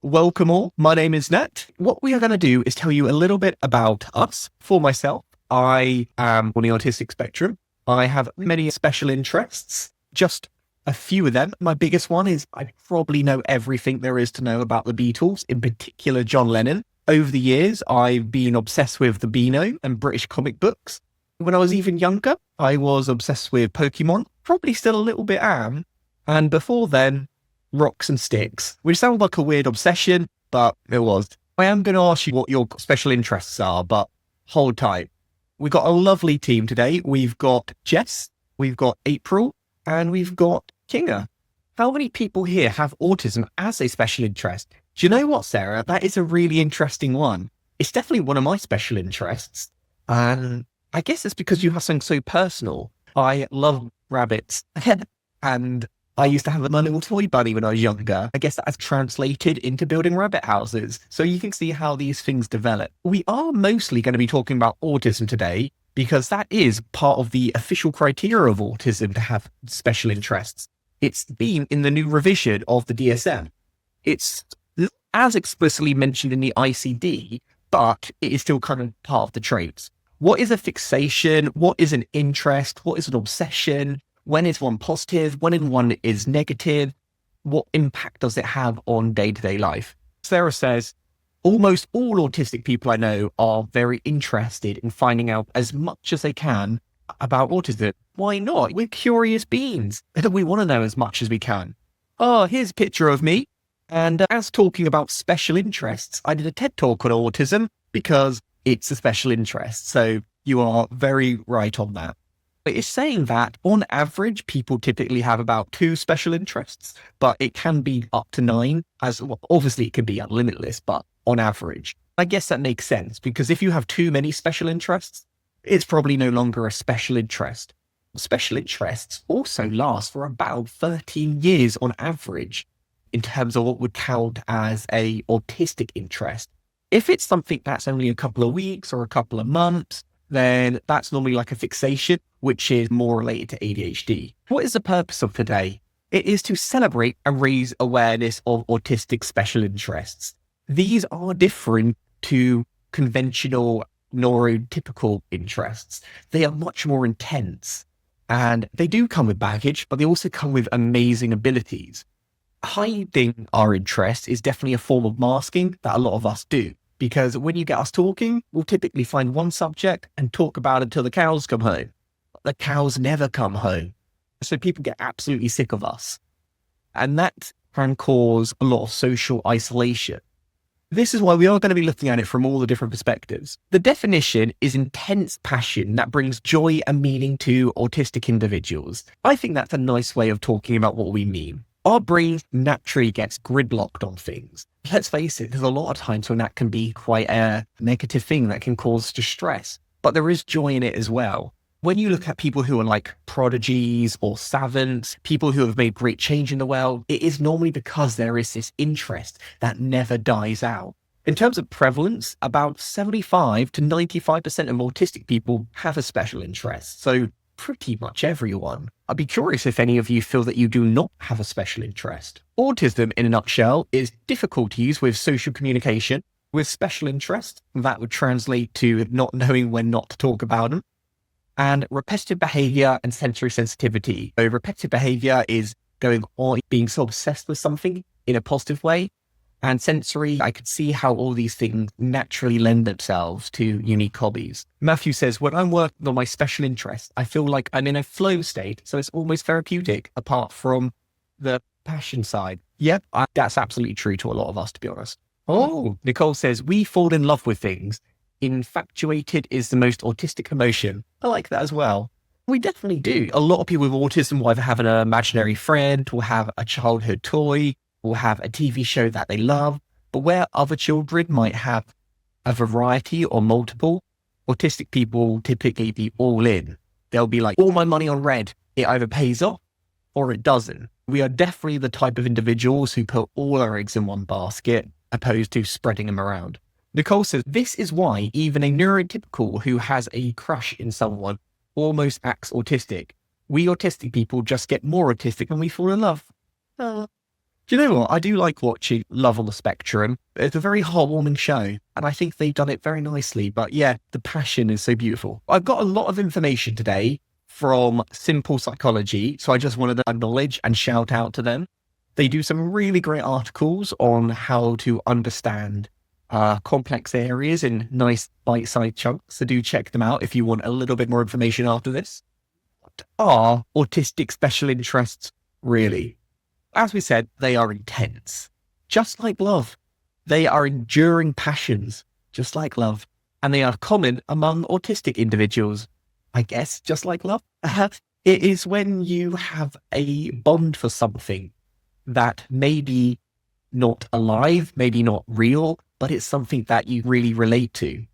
Welcome all. My name is Nat. What we are going to do is tell you a little bit about us. For myself, I am on the autistic spectrum. I have many special interests, just a few of them. My biggest one is I probably know everything there is to know about the Beatles, in particular John Lennon. Over the years, I've been obsessed with the Beano and British comic books. When I was even younger, I was obsessed with Pokemon, probably still a little bit am. And before then, rocks and sticks, which sounds like a weird obsession, but it was. I am going to ask you what your special interests are, but hold tight. We've got a lovely team today. We've got Jess, we've got April, and we've got Kinga. How many people here have autism as a special interest? Do you know what, Sarah? That is a really interesting one. It's definitely one of my special interests. And I guess it's because you have something so personal. I love rabbits. And I used to have my little toy bunny when I was younger. I guess that has translated into building rabbit houses. So you can see how these things develop. We are mostly going to be talking about autism today because that is part of the official criteria of autism to have special interests. It's been in the new revision of the DSM. It's as explicitly mentioned in the ICD, but it is still kind of part of the traits. What is a fixation? What is an interest? What is an obsession? When is one positive? When one is negative? What impact does it have on day-to-day life? Sarah says, almost all autistic people I know are very interested in finding out as much as they can about autism. Why not? We're curious beings. We want to know as much as we can. Oh, here's a picture of me. And as talking about special interests, I did a TED talk on autism because it's a special interest. So you are very right on that. It's saying that on average, people typically have about 2 special interests, but it can be up to 9 obviously it can be limitless, but on average, I guess that makes sense because if you have too many special interests, it's probably no longer a special interest. Special interests also last for about 13 years on average in terms of what would count as a autistic interest. If it's something that's only a couple of weeks or a couple of months, then that's normally like a fixation, which is more related to ADHD. What is the purpose of today? It is to celebrate and raise awareness of autistic special interests. These are different to conventional neurotypical interests. They are much more intense and they do come with baggage, but they also come with amazing abilities. Hiding our interest is definitely a form of masking that a lot of us do. Because when you get us talking, we'll typically find one subject and talk about it until the cows come home. The cows never come home. So people get absolutely sick of us. And that can cause a lot of social isolation. This is why we are going to be looking at it from all the different perspectives. The definition is intense passion that brings joy and meaning to autistic individuals. I think that's a nice way of talking about what we mean. Our brain naturally gets gridlocked on things. Let's face it, there's a lot of times when that can be quite a negative thing that can cause distress, but there is joy in it as well. When you look at people who are like prodigies or savants, people who have made great change in the world, it is normally because there is this interest that never dies out. In terms of prevalence, about 75 to 95% of autistic people have a special interest. So pretty much everyone. I'd be curious if any of you feel that you do not have a special interest. Autism, in a nutshell, is difficulties with social communication. With special interest, that would translate to not knowing when not to talk about them. And repetitive behavior and sensory sensitivity. So repetitive behavior is going on, being so obsessed with something in a positive way. And sensory, I could see how all these things naturally lend themselves to unique hobbies. Matthew says, when I'm working on my special interest, I feel like I'm in a flow state. So it's almost therapeutic apart from the passion side. Yep, that's absolutely true to a lot of us, to be honest. Oh, Nicole says, we fall in love with things. Infatuated is the most autistic emotion. I like that as well. We definitely do. A lot of people with autism will either have an imaginary friend, will have a childhood toy, will have a TV show that they love, but where other children might have a variety or multiple, autistic people will typically be all in. They'll be like, all my money on red. It either pays off or it doesn't. We are definitely the type of individuals who put all our eggs in one basket, opposed to spreading them around. Nicole says, this is why even a neurotypical who has a crush in someone almost acts autistic. We autistic people just get more autistic when we fall in love. Do you know what? I do like watching Love on the Spectrum. It's a very heartwarming show, and I think they've done it very nicely. But yeah, the passion is so beautiful. I've got a lot of information today from Simple Psychology, so I just wanted to acknowledge and shout out to them. They do some really great articles on how to understand complex areas in nice bite-sized chunks. So do check them out if you want a little bit more information after this. What are autistic special interests really? As we said, they are intense, just like love. They are enduring passions, just like love. And they are common among autistic individuals, I guess, just like love. It is when you have a bond for something that may be not alive, maybe not real, but it's something that you really relate to.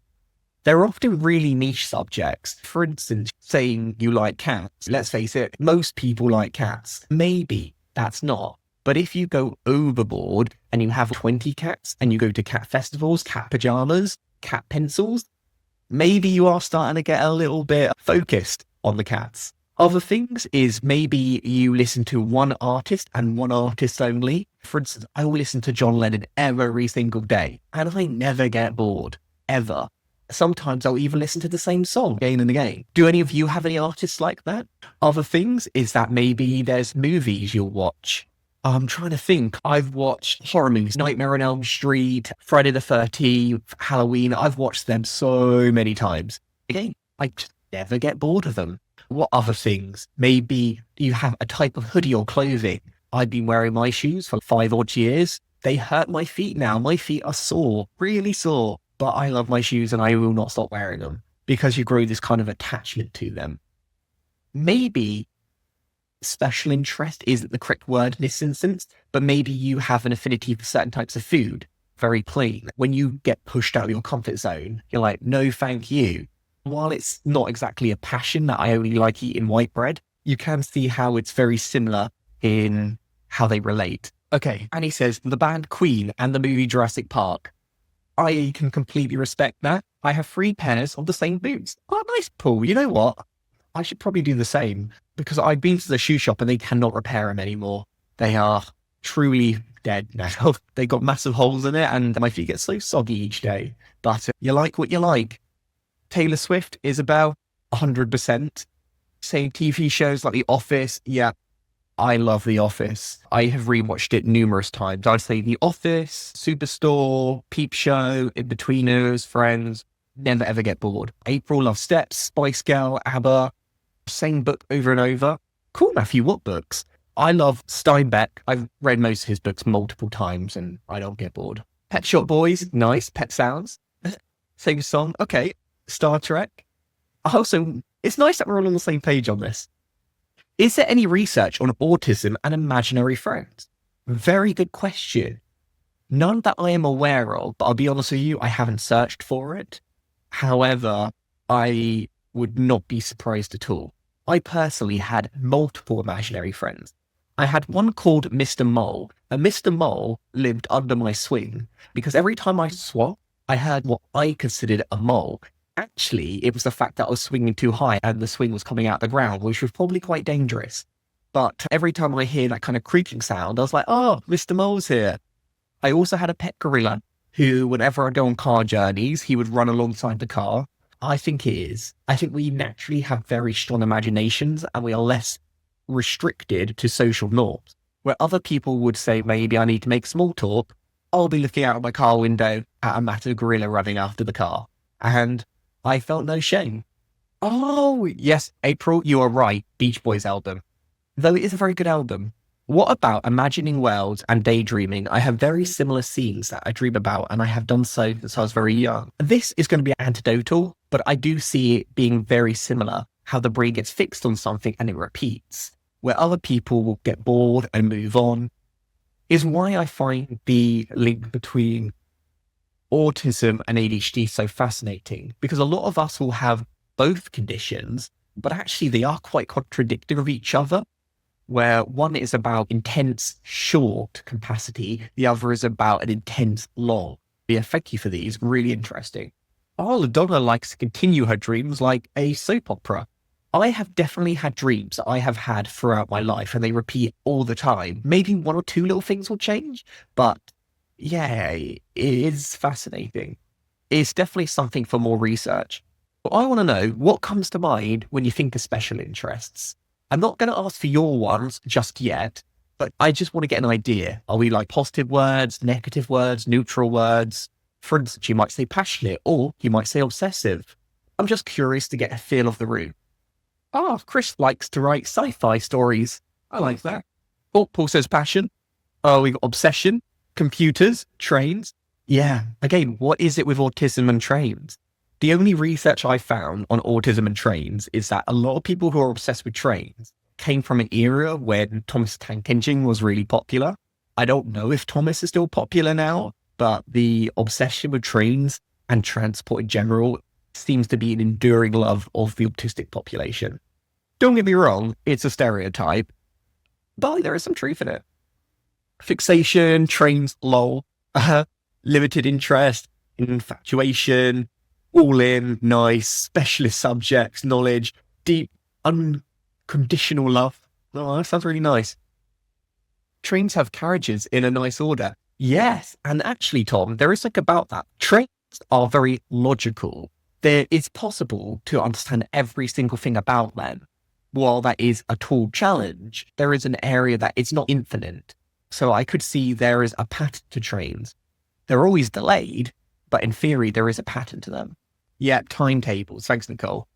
They're often really niche subjects. For instance, saying you like cats. Let's face it, most people like cats. Maybe that's not. But if you go overboard and you have 20 cats and you go to cat festivals, cat pajamas, cat pencils, maybe you are starting to get a little bit focused on the cats. Other things is maybe you listen to one artist and one artist only. For instance, I will listen to John Lennon every single day and I never get bored, ever. Sometimes I'll even listen to the same song again and again. Do any of you have any artists like that? Other things is that maybe there's movies you'll watch. I'm trying to think. I've watched horror movies, Nightmare on Elm Street, Friday the 13th, Halloween. I've watched them so many times. Again, I just never get bored of them. What other things? Maybe you have a type of hoodie or clothing. I've been wearing my shoes for 5 odd years. They hurt my feet now. My feet are sore, really sore. But I love my shoes and I will not stop wearing them because you grow this kind of attachment to them. Maybe special interest isn't the correct word in this instance, but maybe you have an affinity for certain types of food. Very plain. When you get pushed out of your comfort zone, you're like, no, thank you. While it's not exactly a passion that I only like eating white bread, you can see how it's very similar in how they relate. Okay, and he says, the band Queen and the movie Jurassic Park. I can completely respect that. I have 3 pairs of the same boots. Oh, nice, Paul. You know what? I should probably do the same because I've been to the shoe shop and they cannot repair them anymore. They are truly dead now. They got massive holes in it and my feet get so soggy each day. But you like what you like. Taylor Swift is about 100%. Same TV shows like The Office. Yeah, I love The Office. I have rewatched it numerous times. I'd say The Office, Superstore, Peep Show, In-Betweeners, Friends. Never ever get bored. April loves Steps, Spice Girl, ABBA. Same book over and over. Cool, Matthew, what books? I love Steinbeck. I've read most of his books multiple times and I don't get bored. Pet Shop Boys, nice. Pet Sounds. Same song. Okay. Star Trek. Also, it's nice that we're all on the same page on this. Is there any research on autism and imaginary friends? Very good question. None that I am aware of, but I'll be honest with you, I haven't searched for it. However, I would not be surprised at all. I personally had multiple imaginary friends. I had one called Mr. Mole, and Mr. Mole lived under my swing because every time I swapped, I heard what I considered a mole. Actually, it was the fact that I was swinging too high and the swing was coming out the ground, which was probably quite dangerous. But every time I hear that kind of creaking sound, I was like, oh, Mr. Mole's here. I also had a pet gorilla who, whenever I go on car journeys, he would run alongside the car. I think we naturally have very strong imaginations and we are less restricted to social norms. Where other people would say, maybe I need to make small talk, I'll be looking out of my car window at a massive gorilla running after the car. And I felt no shame. Oh, yes, April, you are right. Beach Boys album. Though it is a very good album. What about imagining worlds and daydreaming? I have very similar scenes that I dream about, and I have done so since I was very young. This is going to be anecdotal, but I do see it being very similar, how the brain gets fixed on something and it repeats, where other people will get bored and move on, is why I find the link between autism and ADHD so fascinating, because a lot of us will have both conditions, but actually they are quite contradictory of each other, where one is about intense short capacity, the other is about an intense long. Yeah, thank you for these, really interesting. Oh, Donna likes to continue her dreams like a soap opera. I have definitely had dreams that I have had throughout my life and they repeat all the time. Maybe one or two little things will change, but yeah, it is fascinating. It's definitely something for more research. But I want to know what comes to mind when you think of special interests. I'm not going to ask for your ones just yet, but I just want to get an idea. Are we like positive words, negative words, neutral words? For instance, you might say passionate or you might say obsessive. I'm just curious to get a feel of the room. Ah, Chris likes to write sci-fi stories. I like that. Oh, Paul says passion. Oh, we got obsession, computers, trains. Yeah, again, what is it with autism and trains? The only research I found on autism and trains is that a lot of people who are obsessed with trains came from an era when Thomas Tank Engine was really popular. I don't know if Thomas is still popular now, but the obsession with trains and transport in general seems to be an enduring love of the autistic population. Don't get me wrong, it's a stereotype, but there is some truth in it. Fixation, trains, lol, limited interest, infatuation, all in, nice, specialist subjects, knowledge, deep, unconditional love. Oh, that sounds really nice. Trains have carriages in a nice order. Yes, and actually, Tom, there is like about that. Trains are very logical. It's possible to understand every single thing about them. While that is a tall challenge, there is an area that is not infinite. So I could see there is a pattern to trains. They're always delayed, but in theory, there is a pattern to them. Yeah, timetables. Thanks, Nicole.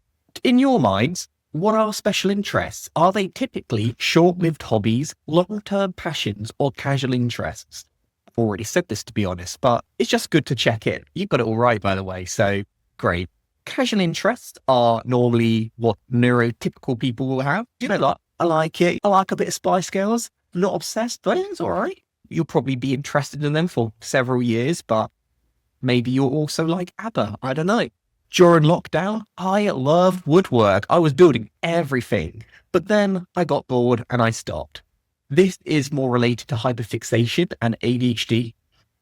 In your minds, what are special interests? Are they typically short-lived hobbies, long-term passions, or casual interests? I've already said this, to be honest, but it's just good to check in. You've got it all right, by the way, so great. Casual interests are normally what neurotypical people will have. You know, like, I like it. I like a bit of Spice Girls. I'm not obsessed, but it's all right. You'll probably be interested in them for several years, but maybe you'll also like ABBA. I don't know. During lockdown, I loved woodwork. I was building everything, but then I got bored and I stopped. This is more related to hyper-fixation and ADHD.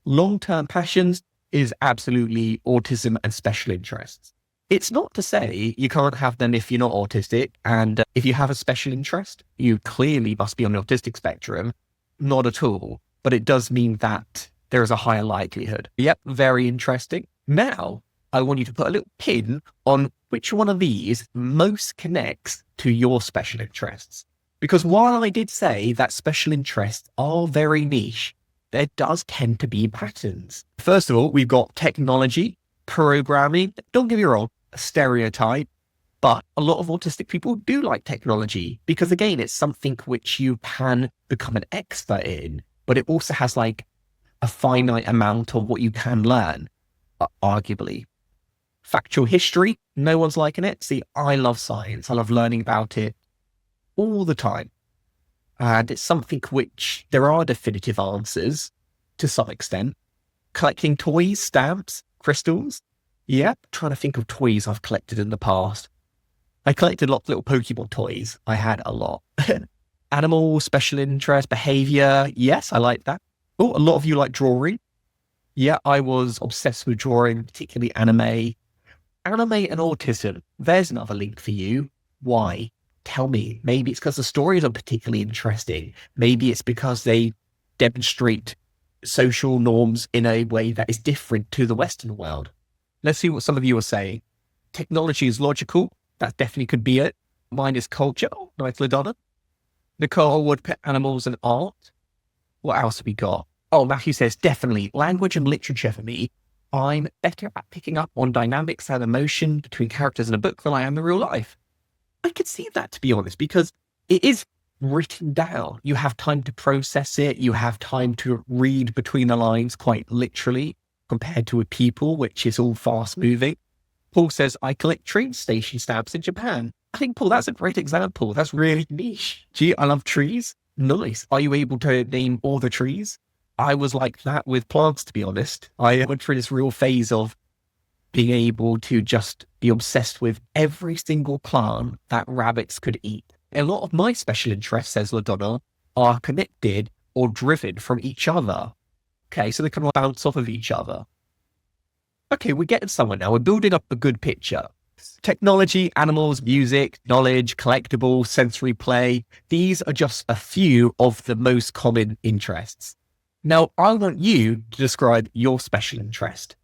Long-term passions is absolutely autism and special interests. It's not to say you can't have them if you're not autistic, and if you have a special interest, you clearly must be on the autistic spectrum. Not at all, but it does mean that there is a higher likelihood. Yep, very interesting. Now, I want you to put a little pin on which one of these most connects to your special interests. Because while I did say that special interests are very niche, there does tend to be patterns. First of all, we've got technology, programming. Don't get me wrong, a stereotype, but a lot of autistic people do like technology because, again, it's something which you can become an expert in, but it also has like a finite amount of what you can learn, arguably. Factual history, no one's liking it. See, I love science. I love learning about it all the time. And it's something which there are definitive answers to some extent. Collecting toys, stamps, crystals. Yep, trying to think of toys I've collected in the past. I collected lots of little Pokemon toys. I had a lot. Animal, special interest, behavior. Yes, I like that. Oh, a lot of you like drawing. Yeah, I was obsessed with drawing, particularly anime. Anime and autism. There's another link for you. Why? Tell me. Maybe it's because the stories are particularly interesting. Maybe it's because they demonstrate social norms in a way that is different to the Western world. Let's see what some of you are saying. Technology is logical. That definitely could be it. Mine is culture. Oh, nice, LaDonna. Nicole would put animals and art. What else have we got? Oh, Matthew says, definitely language and literature for me. I'm better at picking up on dynamics and emotion between characters in a book than I am in real life. I could see that, to be honest, because it is written down. You have time to process it. You have time to read between the lines quite literally compared to a people, which is all fast moving. Paul says, I collect train station stamps in Japan. I think, Paul, that's a great example. That's really niche. Gee, I love trees. Nice. Are you able to name all the trees? I was like that with plants, to be honest. I went through this real phase of being able to just be obsessed with every single plant that rabbits could eat. A lot of my special interests, says LaDonna, are connected or driven from each other. Okay, so they can bounce off of each other. Okay, we're getting somewhere now. We're building up a good picture. Technology, animals, music, knowledge, collectibles, sensory play. These are just a few of the most common interests. Now, I want you to describe your special interest.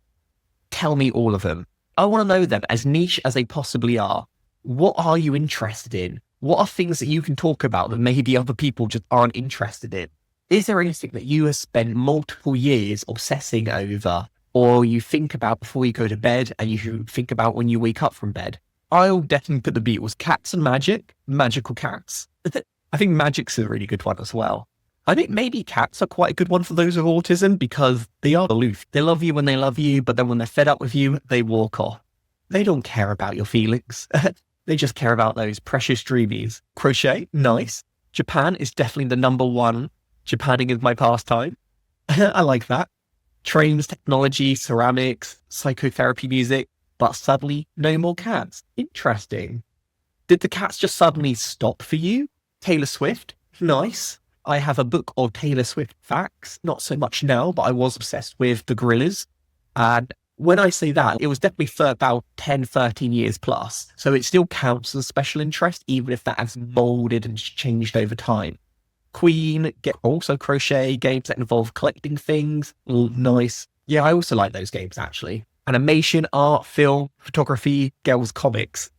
Tell me all of them. I want to know them as niche as they possibly are. What are you interested in? What are things that you can talk about that maybe other people just aren't interested in? Is there anything that you have spent multiple years obsessing over, or you think about before you go to bed and you think about when you wake up from bed? I'll definitely put the Beatles. Cats and magic, magical cats. I think magic's a really good one as well. I think maybe cats are quite a good one for those with autism because they are aloof. They love you when they love you, but then when they're fed up with you, they walk off. They don't care about your feelings. They just care about those precious dreamies. Crochet, nice. Japan is definitely the number one. Japanning is my pastime. I like that. Trains, technology, ceramics, psychotherapy music, but suddenly no more cats. Interesting. Did the cats just suddenly stop for you? Taylor Swift, nice. I have a book of Taylor Swift facts, not so much now, but I was obsessed with the Gorillaz. And when I say that, it was definitely for about 10, 13 years plus. So it still counts as a special interest, even if that has molded and changed over time. Queen, also crochet, games that involve collecting things. Nice. Yeah, I also like those games, actually. Animation, art, film, photography, girls' comics.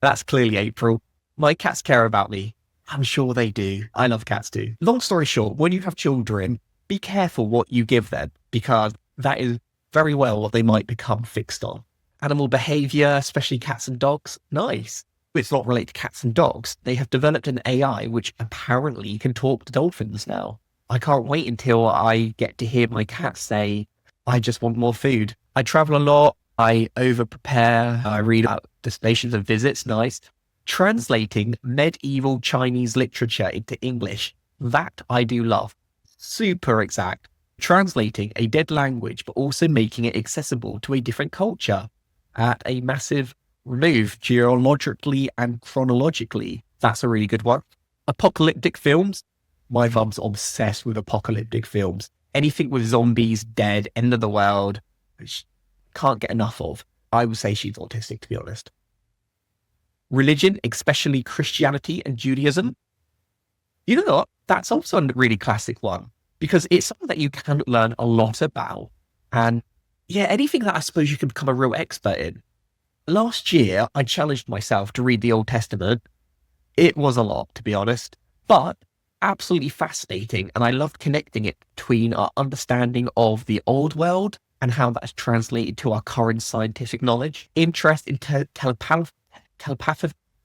That's clearly April. My cats care about me. I'm sure they do. I love cats too. Long story short, when you have children, be careful what you give them because that is very well what they might become fixed on. Animal behavior, especially cats and dogs, nice. It's not related to cats and dogs. They have developed an AI which apparently can talk to dolphins now. I can't wait until I get to hear my cat say, I just want more food. I travel a lot. I over prepare. I read about destinations and visits, nice. Translating medieval Chinese literature into English, that I do love. Super exact. Translating a dead language, but also making it accessible to a different culture at a massive remove geologically and chronologically. That's a really good one. Apocalyptic films. My mum's obsessed with apocalyptic films. Anything with zombies, dead, end of the world, which can't get enough of. I would say she's autistic, to be honest. Religion, especially Christianity and Judaism. You know what? That's also a really classic one because it's something that you can learn a lot about. And yeah, anything that I suppose you can become a real expert in. Last year, I challenged myself to read the Old Testament. It was a lot, to be honest, but absolutely fascinating. And I loved connecting it between our understanding of the old world and how that's translated to our current scientific knowledge. Interest in telepathy,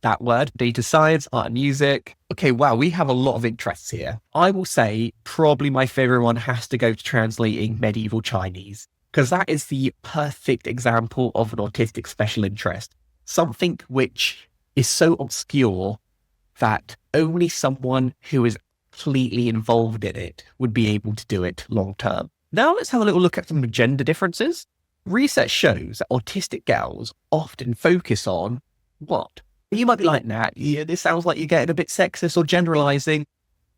that word, data science, art and music. Okay, wow, we have a lot of interests here. I will say probably my favorite one has to go to translating medieval Chinese, because that is the perfect example of an autistic special interest. Something which is so obscure that only someone who is completely involved in it would be able to do it long term. Now let's have a little look at some gender differences. Research shows that autistic girls often focus on what? You might be like, Nat, yeah, this sounds like you're getting a bit sexist or generalizing.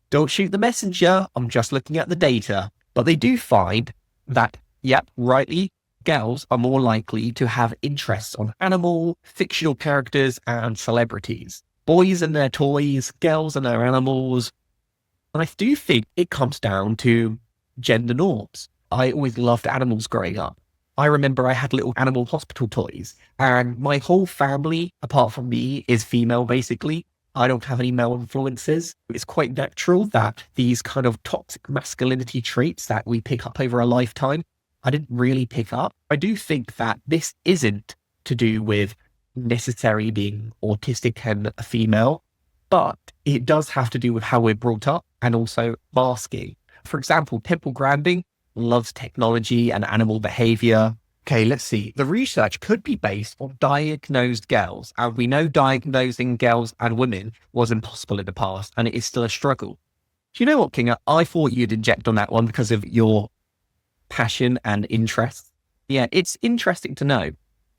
Don't shoot the messenger. I'm just looking at the data. But they do find that, yep, rightly, girls are more likely to have interests on animal, fictional characters, and celebrities. Boys and their toys, girls and their animals. And I do think it comes down to gender norms. I always loved animals growing up. I remember I had little animal hospital toys and my whole family, apart from me, is female, basically. I don't have any male influences. It's quite natural that these kind of toxic masculinity traits that we pick up over a lifetime, I didn't really pick up. I do think that this isn't to do with necessarily being autistic and a female, but it does have to do with how we're brought up and also masking. For example, Temple Grandin loves technology and animal behavior. Okay, let's see. The research could be based on diagnosed girls, and we know diagnosing girls and women was impossible in the past, and it is still a struggle. Do you know what, Kinga? I thought you'd inject on that one because of your passion and interest. Yeah, it's interesting to know.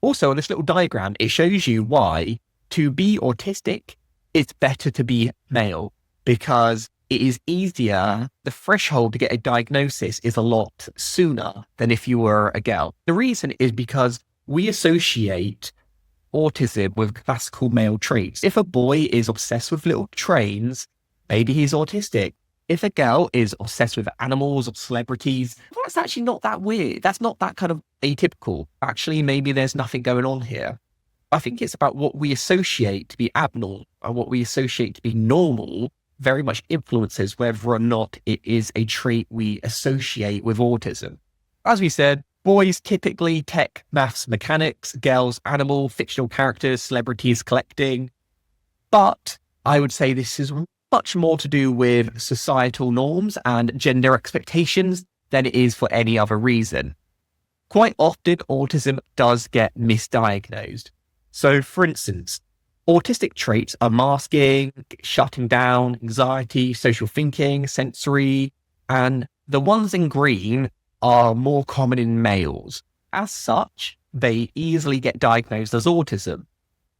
Also, on this little diagram, it shows you why to be autistic, it's better to be male because it is easier. The threshold to get a diagnosis is a lot sooner than if you were a girl. The reason is because we associate autism with classical male traits. If a boy is obsessed with little trains, maybe he's autistic. If a girl is obsessed with animals or celebrities, well, that's actually not that weird. That's not that kind of atypical. Actually, maybe there's nothing going on here. I think it's about what we associate to be abnormal and what we associate to be normal very much influences whether or not it is a trait we associate with autism. As we said, boys typically tech, maths, mechanics, girls, animal, fictional characters, celebrities, collecting. But I would say this is much more to do with societal norms and gender expectations than it is for any other reason. Quite often, autism does get misdiagnosed. So, for instance, autistic traits are masking, shutting down, anxiety, social thinking, sensory, and the ones in green are more common in males. As such, they easily get diagnosed as autism.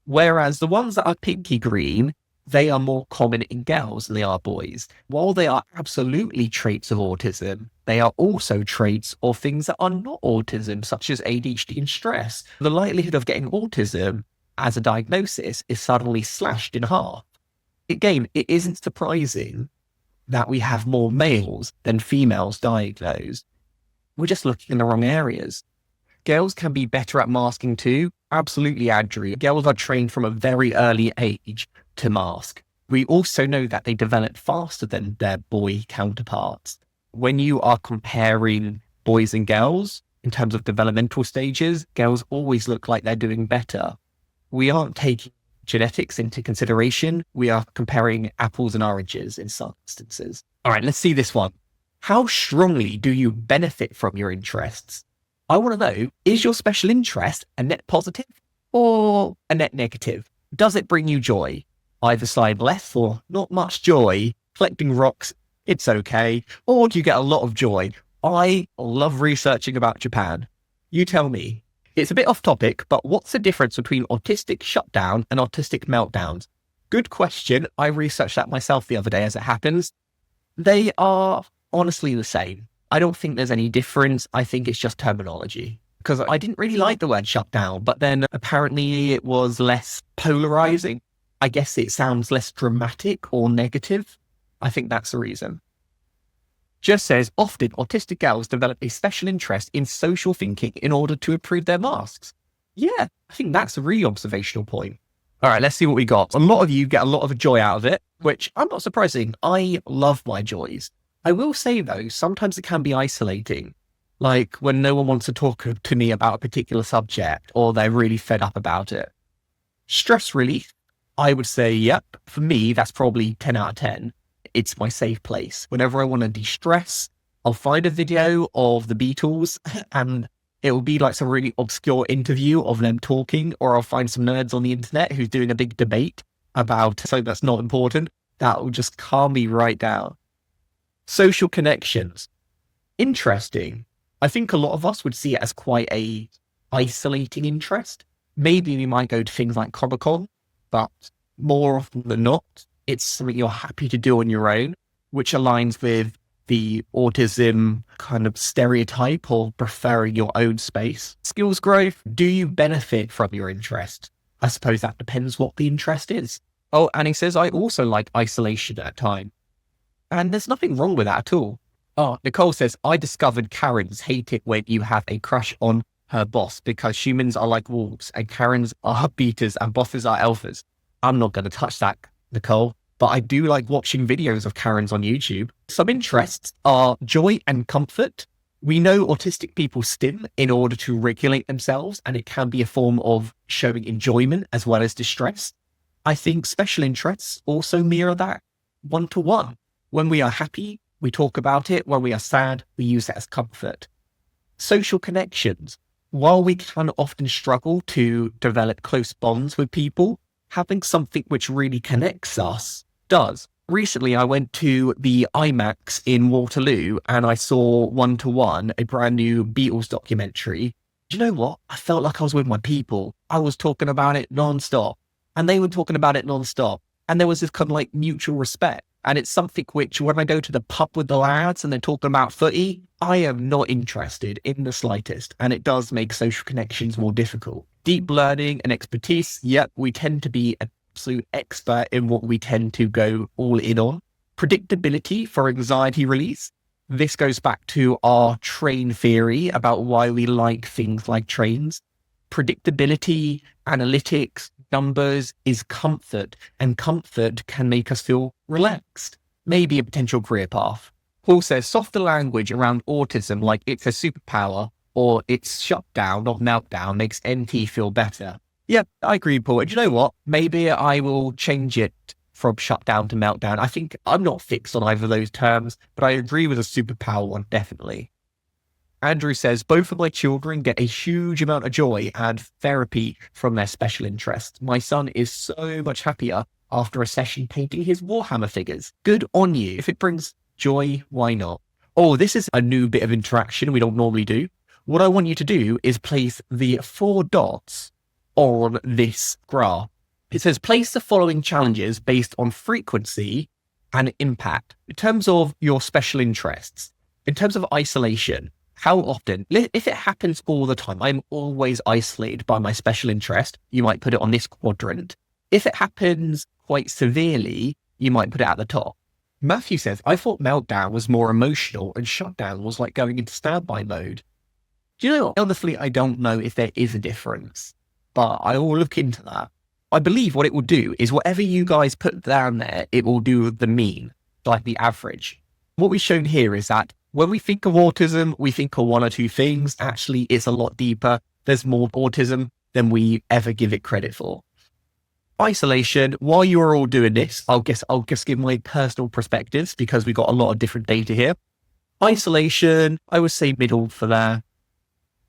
Whereas the ones that are pinky green, they are more common in girls than they are boys. While they are absolutely traits of autism, they are also traits of things that are not autism, such as ADHD and stress. The likelihood of getting autism as a diagnosis is suddenly slashed in half. Again, it isn't surprising that we have more males than females diagnosed. We're just looking in the wrong areas. Girls can be better at masking too. Absolutely, Andrew. Girls are trained from a very early age to mask. We also know that they develop faster than their boy counterparts. When you are comparing boys and girls in terms of developmental stages, girls always look like they're doing better. We aren't taking genetics into consideration. We are comparing apples and oranges in some instances. All right, let's see this one. How strongly do you benefit from your interests? I want to know, is your special interest a net positive or a net negative? Does it bring you joy? Either side, less or not much joy. Collecting rocks, it's okay. Or do you get a lot of joy? I love researching about Japan. You tell me. It's a bit off topic, but what's the difference between autistic shutdown and autistic meltdowns? Good question. I researched that myself the other day as it happens. They are honestly the same. I don't think there's any difference. I think it's just terminology. Because I didn't really like the word shutdown, but then apparently it was less polarizing. I guess it sounds less dramatic or negative. I think that's the reason. Just says, often autistic girls develop a special interest in social thinking in order to improve their masks. Yeah, I think that's a really observational point. All right, let's see what we got. A lot of you get a lot of joy out of it, which I'm not surprising. I love my joys. I will say though, sometimes it can be isolating. Like when no one wants to talk to me about a particular subject or they're really fed up about it. Stress relief, I would say, yep. For me, that's probably 10 out of 10. It's my safe place. Whenever I want to de-stress, I'll find a video of the Beatles and it will be like some really obscure interview of them talking, or I'll find some nerds on the internet who's doing a big debate about something that's not important. That will just calm me right down. Social connections. Interesting. I think a lot of us would see it as quite a isolating interest. Maybe we might go to things like Comic-Con, but more often than not, it's something you're happy to do on your own, which aligns with the autism kind of stereotype of preferring your own space. Skills growth. Do you benefit from your interest? I suppose that depends what the interest is. Oh, and he says, I also like isolation at times. And there's nothing wrong with that at all. Oh, Nicole says, I discovered Karens hate it when you have a crush on her boss because humans are like wolves and Karens are beaters and bosses are alphas. I'm not going to touch that, Nicole, but I do like watching videos of Karens on YouTube. Some interests are joy and comfort. We know autistic people stim in order to regulate themselves, and it can be a form of showing enjoyment as well as distress. I think special interests also mirror that one-to-one. When we are happy, we talk about it. When we are sad, we use it as comfort. Social connections. While we can often struggle to develop close bonds with people, having something which really connects us does. Recently, I went to the IMAX in Waterloo and I saw One-to-One, a brand new Beatles documentary. Do you know what? I felt like I was with my people. I was talking about it nonstop and they were talking about it nonstop. And there was this kind of like mutual respect. And it's something which when I go to the pub with the lads and they're talking about footy, I am not interested in the slightest. And it does make social connections more difficult. Deep learning and expertise. Yep, we tend to be absolute expert in what we tend to go all in on. Predictability for anxiety release. This goes back to our train theory about why we like things like trains. Predictability, analytics, numbers is comfort, and comfort can make us feel relaxed. Maybe a potential career path. Paul says softer language around autism, like it's a superpower or it's shutdown or meltdown, makes NT feel better. Yeah, I agree, Paul. And you know what? Maybe I will change it from shutdown to meltdown. I think I'm not fixed on either of those terms, but I agree with a superpower one, definitely. Andrew says, both of my children get a huge amount of joy and therapy from their special interests. My son is so much happier after a session painting his Warhammer figures. Good on you. If it brings joy, why not? Oh, this is a new bit of interaction we don't normally do. What I want you to do is place the 4 dots on this graph. It says, place the following challenges based on frequency and impact. In terms of your special interests, in terms of isolation, how often? If it happens all the time, I'm always isolated by my special interest, you might put it on this quadrant. If it happens quite severely, you might put it at the top. Matthew says, I thought meltdown was more emotional and shutdown was like going into standby mode. Do you know what? Honestly, I don't know if there is a difference, but I will look into that. I believe what it will do is whatever you guys put down there, it will do the mean, like the average. What we've shown here is that when we think of autism, we think of one or two things. Actually, it's a lot deeper. There's more autism than we ever give it credit for. Isolation, while you are all doing this, I'll just give my personal perspectives because we've got a lot of different data here. Isolation, I would say middle for there.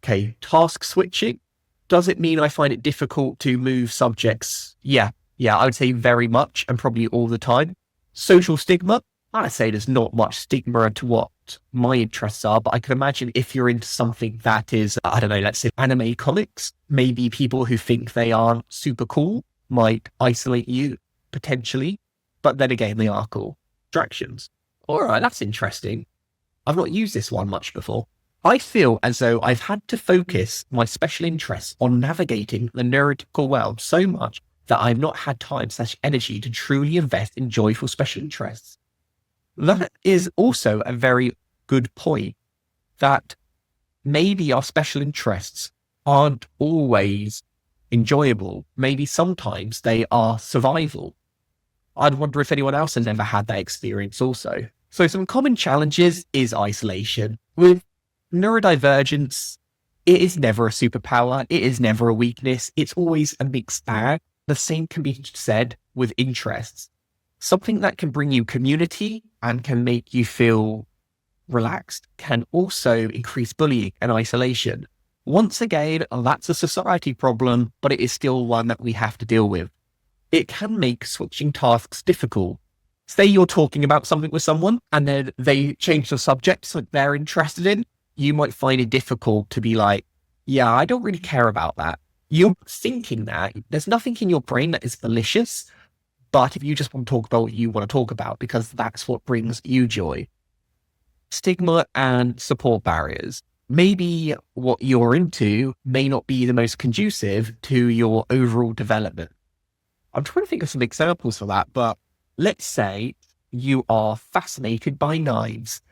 Okay, task switching. Does it mean I find it difficult to move subjects? Yeah, I would say very much and probably all the time. Social stigma, I'd say there's not much stigma to what my interests are, but I can imagine if you're into something that is, I don't know, let's say anime comics, maybe people who think they aren't super cool might isolate you potentially, but then again, they are cool. Distractions. All right, that's interesting. I've not used this one much before. I feel as though I've had to focus my special interests on navigating the neurotypical world so much that I've not had time/energy to truly invest in joyful special interests. That is also a very good point, that maybe our special interests aren't always enjoyable. Maybe sometimes they are survival. I'd wonder if anyone else has ever had that experience also. So some common challenges is isolation. With neurodivergence, it is never a superpower. It is never a weakness. It's always a mixed bag. The same can be said with interests. Something that can bring you community and can make you feel relaxed can also increase bullying and isolation. Once again, that's a society problem, but it is still one that we have to deal with. It can make switching tasks difficult. Say you're talking about something with someone and then they change the subject so they're interested in. You might find it difficult to be like, yeah, I don't really care about that. You're thinking that. There's nothing in your brain that is malicious, but if you just want to talk about what you want to talk about, because that's what brings you joy. Stigma and support barriers. Maybe what you're into may not be the most conducive to your overall development. I'm trying to think of some examples for that, but let's say you are fascinated by knives.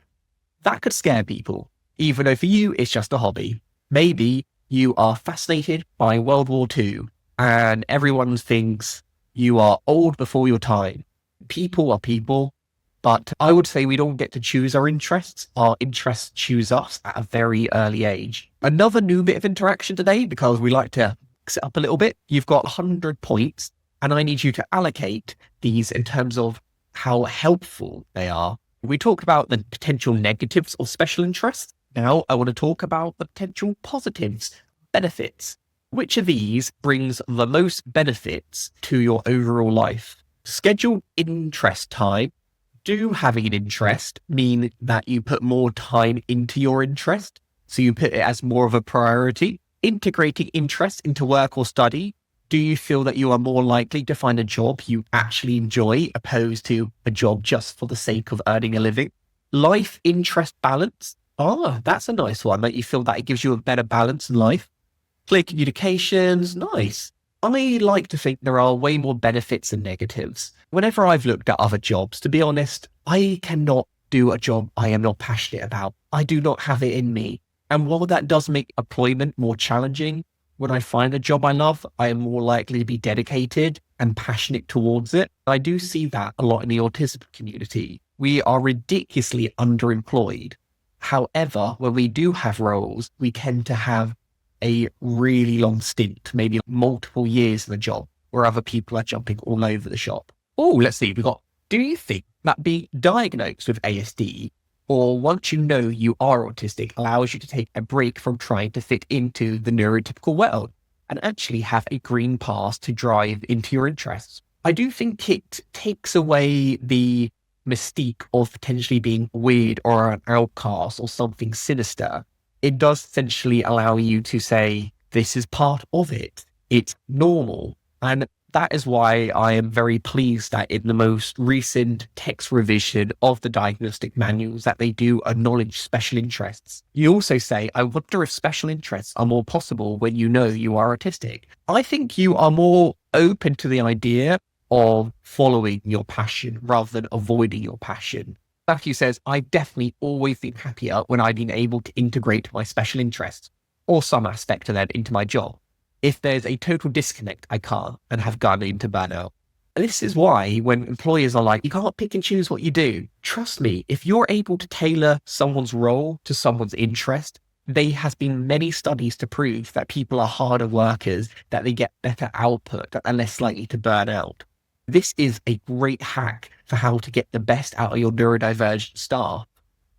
That could scare people, even though for you, it's just a hobby. Maybe you are fascinated by World War II and everyone thinks you are old before your time. People are people, but I would say we don't get to choose our interests. Our interests choose us at a very early age. Another new bit of interaction today, because we like to mix it up a little bit. You've got 100 points and I need you to allocate these in terms of how helpful they are. We talked about the potential negatives of special interests. Now I want to talk about the potential positives, benefits. Which of these brings the most benefits to your overall life? Scheduled interest time. Do having an interest mean that you put more time into your interest? So you put it as more of a priority? Integrating interest into work or study. Do you feel that you are more likely to find a job you actually enjoy opposed to a job just for the sake of earning a living? Life interest balance. Oh, that's a nice one. That you feel that it gives you a better balance in life. Clear communications, nice. I like to think there are way more benefits than negatives. Whenever I've looked at other jobs, to be honest, I cannot do a job I am not passionate about. I do not have it in me. And while that does make employment more challenging, when I find a job I love, I am more likely to be dedicated and passionate towards it. I do see that a lot in the autism community. We are ridiculously underemployed. However, when we do have roles, we tend to have a really long stint, maybe multiple years in a job, where other people are jumping all over the shop. Oh, let's see. Do you think that being diagnosed with ASD, or once you know you are autistic, allows you to take a break from trying to fit into the neurotypical world and actually have a green path to drive into your interests? I do think it takes away the mystique of potentially being weird or an outcast or something sinister. It does essentially allow you to say, this is part of it. It's normal. And that is why I am very pleased that in the most recent text revision of the diagnostic manuals that they do acknowledge special interests. You also say, I wonder if special interests are more possible when you know you are autistic. I think you are more open to the idea of following your passion rather than avoiding your passion. Matthew says, I've definitely always been happier when I've been able to integrate my special interests or some aspect of that into my job. If there's a total disconnect, I can't and have gone into burnout. And this is why when employers are like, you can't pick and choose what you do. Trust me, if you're able to tailor someone's role to someone's interest, there has been many studies to prove that people are harder workers, that they get better output, that are less likely to burn out. This is a great hack for how to get the best out of your neurodivergent staff.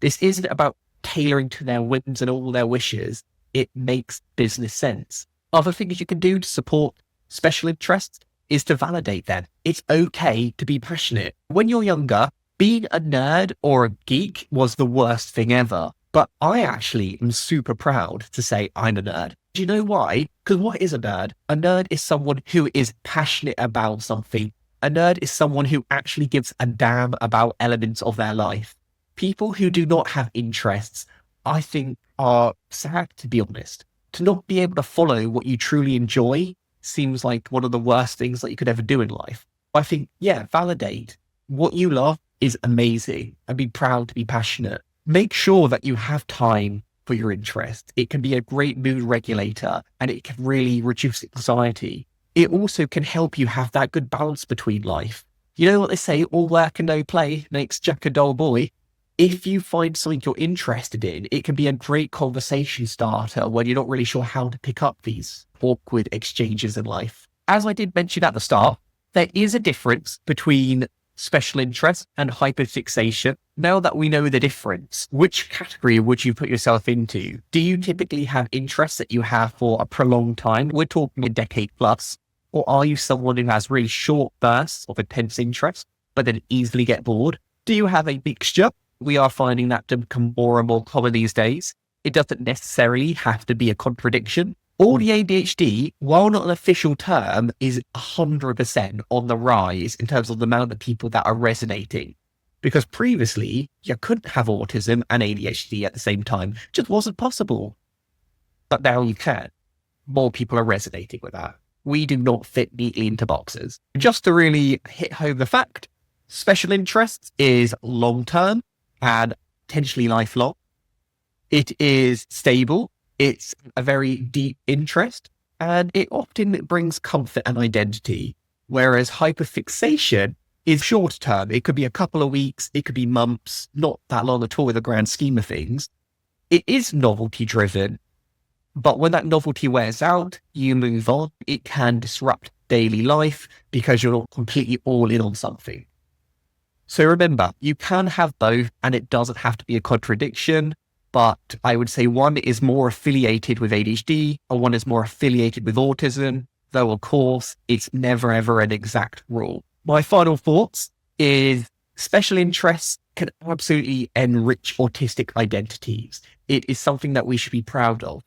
This isn't about tailoring to their whims and all their wishes. It makes business sense. Other things you can do to support special interests is to validate them. It's okay to be passionate. When you're younger, being a nerd or a geek was the worst thing ever. But I actually am super proud to say I'm a nerd. Do you know why? Because what is a nerd? A nerd is someone who is passionate about something. A nerd is someone who actually gives a damn about elements of their life. People who do not have interests, I think, are sad, to be honest. To not be able to follow what you truly enjoy seems like one of the worst things that you could ever do in life. I think, yeah, validate. What you love is amazing and be proud to be passionate. Make sure that you have time for your interest. It can be a great mood regulator and it can really reduce anxiety. It also can help you have that good balance between life. You know what they say, all work and no play makes Jack a dull boy. If you find something you're interested in, it can be a great conversation starter when you're not really sure how to pick up these awkward exchanges in life. As I did mention at the start, there is a difference between special interest and hyper-fixation. Now that we know the difference, which category would you put yourself into? Do you typically have interests that you have for a prolonged time? We're talking a decade plus. Or are you someone who has really short bursts of intense interest, but then easily get bored? Do you have a mixture? We are finding that to become more and more common these days. It doesn't necessarily have to be a contradiction. All the ADHD, while not an official term, is 100% on the rise in terms of the amount of people that are resonating. Because previously, you couldn't have autism and ADHD at the same time. It just wasn't possible. But now you can. More people are resonating with that. We do not fit neatly into boxes. Just to really hit home the fact, special interests is long-term and potentially lifelong. It is stable. It's a very deep interest, and it often brings comfort and identity. Whereas hyperfixation is short term. It could be a couple of weeks. It could be months, not that long at all in the grand scheme of things. It is novelty driven. But when that novelty wears out, you move on. It can disrupt daily life because you're not completely all in on something. So remember, you can have both and it doesn't have to be a contradiction, but I would say one is more affiliated with ADHD or one is more affiliated with autism, though of course it's never ever an exact rule. My final thoughts is special interests can absolutely enrich autistic identities. It is something that we should be proud of.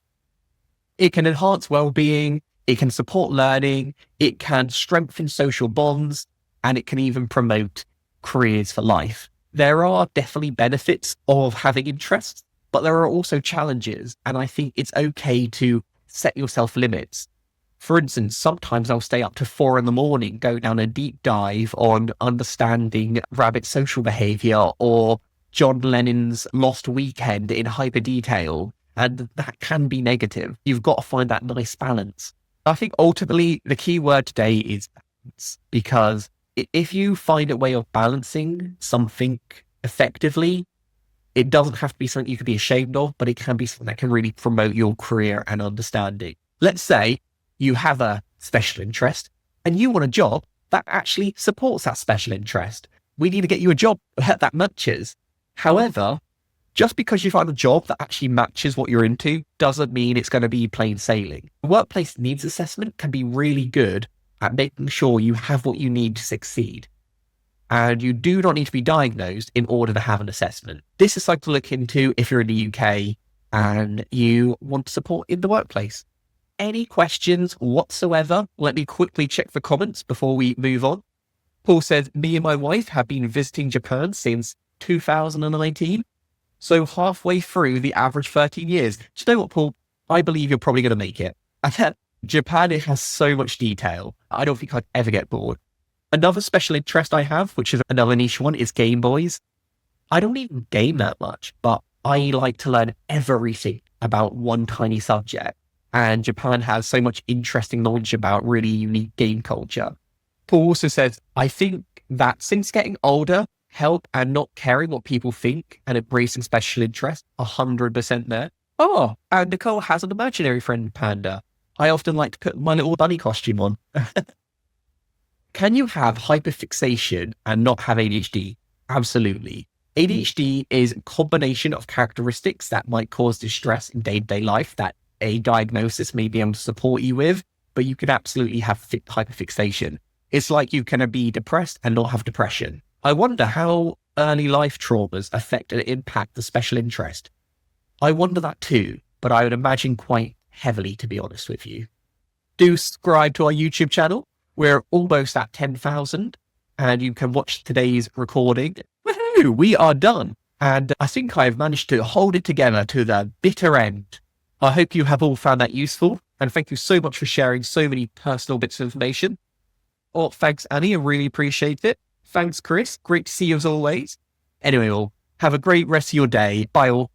It can enhance well-being, it can support learning, it can strengthen social bonds, and it can even promote careers for life. There are definitely benefits of having interests, but there are also challenges. And I think it's okay to set yourself limits. For instance, sometimes I'll stay up to 4 a.m, go down a deep dive on understanding rabbit social behavior or John Lennon's Lost Weekend in hyper detail. And that can be negative. You've got to find that nice balance. I think ultimately the key word today is balance, because if you find a way of balancing something effectively, it doesn't have to be something you can be ashamed of, but it can be something that can really promote your career and understanding. Let's say you have a special interest and you want a job that actually supports that special interest. We need to get you a job that matches. However, just because you find a job that actually matches what you're into doesn't mean it's going to be plain sailing. The workplace needs assessment can be really good at making sure you have what you need to succeed. And you do not need to be diagnosed in order to have an assessment. This is something to look into if you're in the UK and you want support in the workplace. Any questions whatsoever? Let me quickly check the comments before we move on. Paul says, me and my wife have been visiting Japan since 2019. So halfway through the average 13 years. Do you know what, Paul? I believe you're probably going to make it. Japan, it has so much detail. I don't think I'd ever get bored. Another special interest I have, which is another niche one, is Game Boys. I don't even game that much, but I like to learn everything about one tiny subject. And Japan has so much interesting knowledge about really unique game culture. Paul also says, I think that since getting older, help and not caring what people think and embracing special interest, 100% there. Oh, and Nicole has an imaginary friend panda. I often like to put my little bunny costume on. Can you have hyperfixation and not have ADHD? Absolutely. ADHD is a combination of characteristics that might cause distress in day-to-day life that a diagnosis may be able to support you with, but you could absolutely have hyperfixation. It's like you can be depressed and not have depression. I wonder how early life traumas affect and impact the special interest. I wonder that too, but I would imagine quite heavily, to be honest with you. Do subscribe to our YouTube channel. We're almost at 10,000 and you can watch today's recording. Woohoo! We are done. And I think I've managed to hold it together to the bitter end. I hope you have all found that useful. And thank you so much for sharing so many personal bits of information. Oh, thanks, Annie. I really appreciate it. Thanks, Chris. Great to see you as always. Anyway, all, have a great rest of your day. Bye all.